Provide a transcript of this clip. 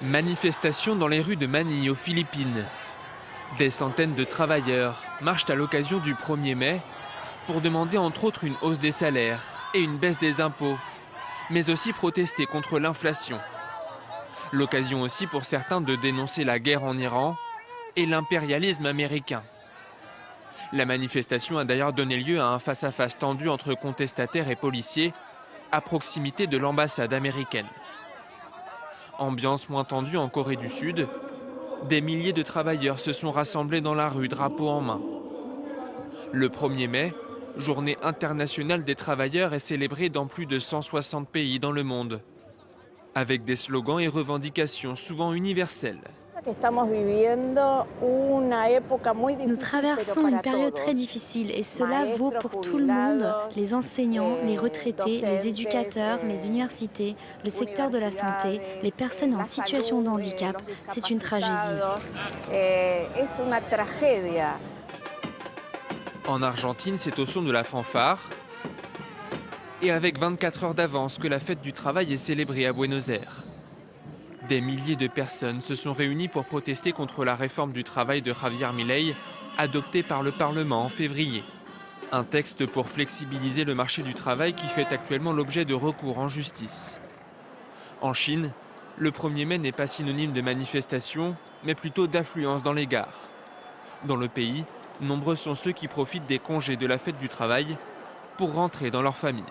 Manifestation dans les rues de Manille aux Philippines. Des centaines de travailleurs marchent à l'occasion du 1er mai pour demander entre autres une hausse des salaires et une baisse des impôts, mais aussi protester contre l'inflation. L'occasion aussi pour certains de dénoncer la guerre en Iran et l'impérialisme américain. La manifestation a d'ailleurs donné lieu à un face-à-face tendu entre contestataires et policiers à proximité de l'ambassade américaine. Ambiance moins tendue en Corée du Sud, des milliers de travailleurs se sont rassemblés dans la rue, drapeau en main. Le 1er mai, journée internationale des travailleurs, est célébrée dans plus de 160 pays dans le monde, avec des slogans et revendications souvent universelles. Nous traversons une période très difficile et cela vaut pour tout le monde, les enseignants, les retraités, les éducateurs, les universités, le secteur de la santé, les personnes en situation de handicap. C'est une tragédie. En Argentine, c'est au son de la fanfare et avec 24 heures d'avance que la fête du travail est célébrée à Buenos Aires. Des milliers de personnes se sont réunies pour protester contre la réforme du travail de Javier Milei, adoptée par le Parlement en février. Un texte pour flexibiliser le marché du travail qui fait actuellement l'objet de recours en justice. En Chine, le 1er mai n'est pas synonyme de manifestation, mais plutôt d'affluence dans les gares. Dans le pays, nombreux sont ceux qui profitent des congés de la fête du travail pour rentrer dans leur famille.